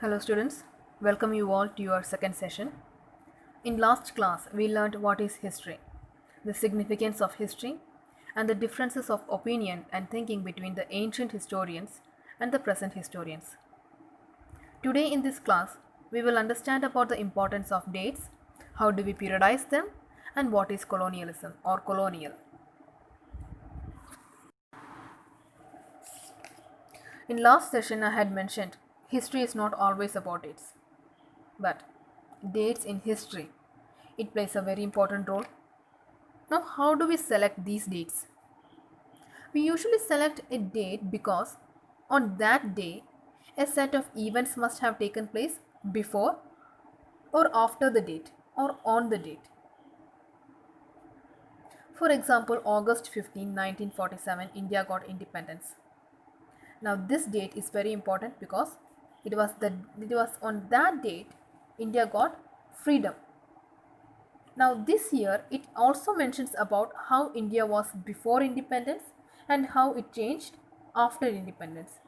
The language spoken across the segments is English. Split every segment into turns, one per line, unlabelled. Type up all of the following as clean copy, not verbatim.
Hello students, welcome you all to your second session. In last class, we learned what is history, the significance of history, and the differences of opinion and thinking between the ancient historians and the present historians. Today in this class, we will understand about the importance of dates, how do we periodize them, and what is colonialism or colonial. In last session, I had mentioned history is not always about dates, but dates in history, it plays a very important role. Now, how do we select these dates? We usually select a date because on that day, a set of events must have taken place before or after the date or on the date. For example, August 15, 1947, India got independence. Now, this date is very important because it was on that date India got freedom. Now, this year it also mentions about how India was before independence and how it changed after independence.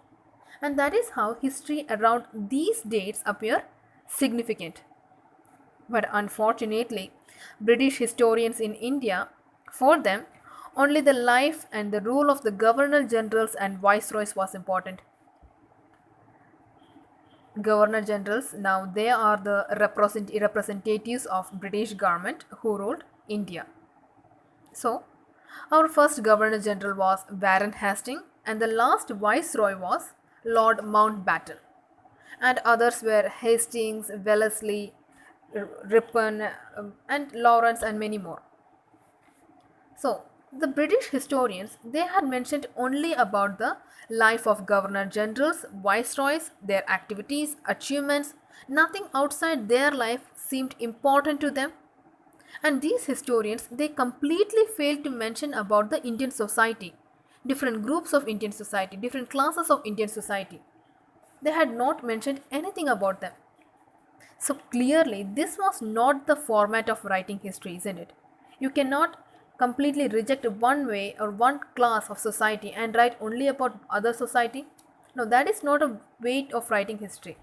And that is how history around these dates appear significant. But unfortunately, British historians in India, for them, only the life and the rule of the governor generals and viceroys was important. Governor generals, now they are the representatives of British government who ruled India. So, our first Governor General was Warren Hastings, and the last Viceroy was Lord Mountbatten. And others were Hastings, Wellesley, Ripon, and Lawrence, and many more. So, the British historians they had mentioned only about the life of governor generals, viceroys, their activities, achievements. Nothing outside their life seemed important to them, and these historians they completely failed to mention about the Indian society, different groups of Indian society, different classes of Indian society. They had not mentioned anything about them. So clearly this was not the format of writing history, isn't it? You cannot completely reject one way or one class of society and write only about other society. No, that is not a way of writing history.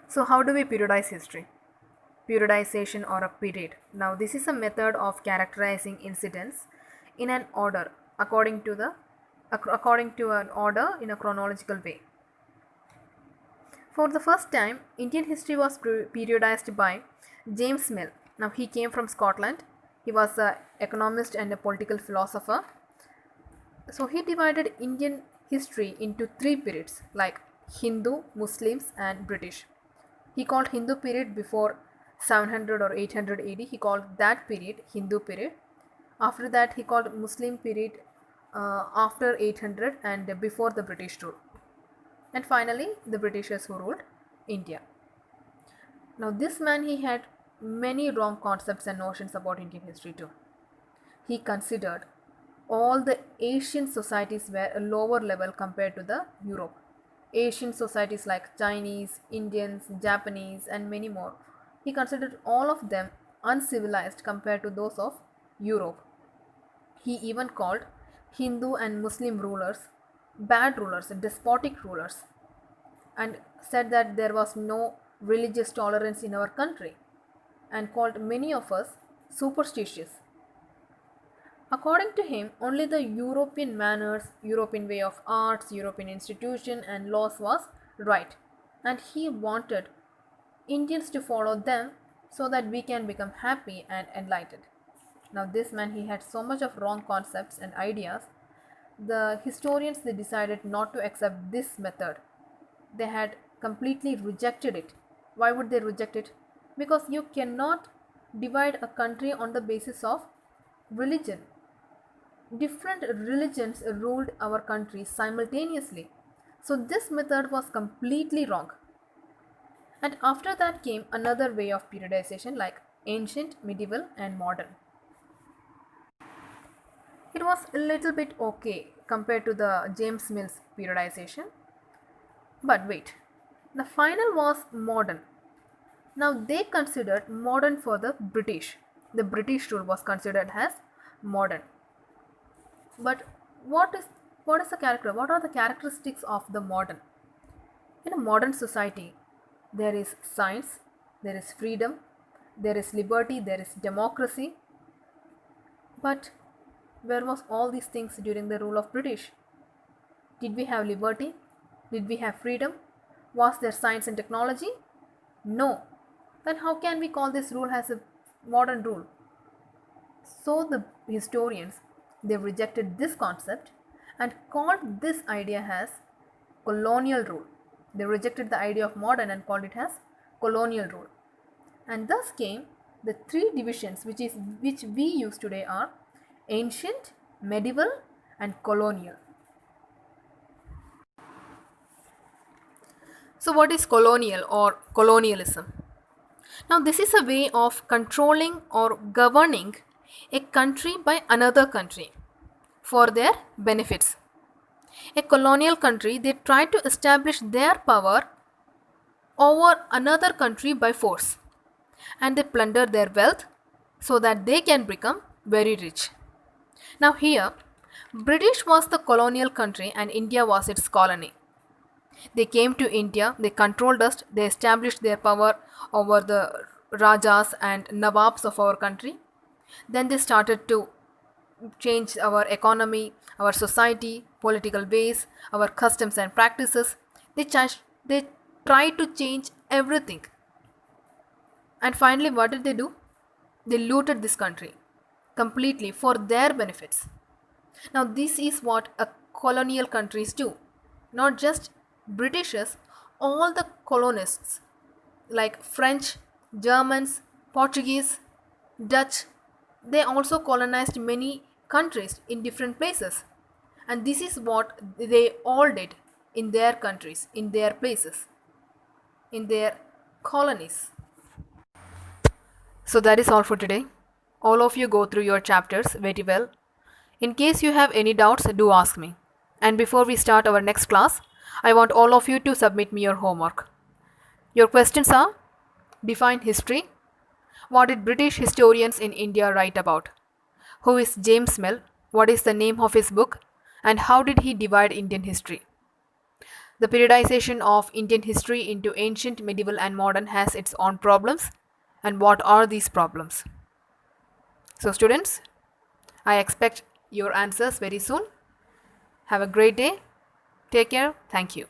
So how do we periodize history? Periodization or a period. Now, this is a method of characterizing incidents in an order according to an order in a chronological way. For the first time, Indian history was periodized by James Mill. Now, he came from Scotland. He was an economist and a political philosopher. So, he divided Indian history into three periods like Hindu, Muslims, and British. He called Hindu period before 700 or 800 AD. He called that period Hindu period. After that, he called Muslim period after 800 and before the British rule. And finally, the Britishers who ruled India. Now, this man he had many wrong concepts and notions about Indian history too. He considered all the Asian societies were a lower level compared to the Europe. Asian societies like Chinese, Indians, Japanese, and many more. He considered all of them uncivilized compared to those of Europe. He even called Hindu and Muslim rulers bad rulers, despotic rulers, and said that there was no religious tolerance in our country and called many of us superstitious. According to him, only the European manners, European way of arts, European institution and laws was right, and he wanted Indians to follow them so that we can become happy and enlightened. Now this man he had so much of wrong concepts and ideas. The historians they decided not to accept this method. They had completely rejected it. Why would they reject it? Because you cannot divide a country on the basis of religion. Different religions ruled our country simultaneously. So this method was completely wrong. And after that came another way of periodization like ancient, medieval, and modern. It was a little bit okay compared to the James Mills periodization. But wait, the final was modern. Now they considered modern for the British. The British rule was considered as modern. But what is what is the character? What are the characteristics of the modern? In a modern society, there is science, there is freedom, there is liberty, there is democracy. But where was all these things during the rule of British? Did we have liberty? Did we have freedom? Was there science and technology? No. Then how can we call this rule as a modern rule? So the historians, they rejected this concept and called this idea as colonial rule. They rejected the idea of modern and called it as colonial rule. And thus came the three divisions which we use today are ancient, medieval and colonial. So what is colonial or colonialism? Now this is a way of controlling or governing a country by another country for their benefits. A colonial country, they try to establish their power over another country by force, and they plunder their wealth so that they can become very rich. Now here, British was the colonial country and India was its colony. They came to India, they controlled us, they established their power over the Rajas and Nawabs of our country. Then they started to change our economy, our society, political ways, our customs and practices. They tried to change everything. And finally, what did they do? They looted this country completely for their benefits. Now, this is what a colonial countries do. Not just Britishers, all the colonists like French, Germans, Portuguese, Dutch, they also colonized many countries in different places. And this is what they all did in their countries, in their places, in their colonies. So that is all for today. All of you go through your chapters very well. In case you have any doubts, do ask me. And before we start our next class, I want all of you to submit me your homework. Your questions are: define history. What did British historians in India write about? Who is James Mill? What is the name of his book? And how did he divide Indian history? The periodization of Indian history into ancient, medieval and modern has its own problems. And what are these problems? So students, I expect your answers very soon. Have a great day. Take care. Thank you.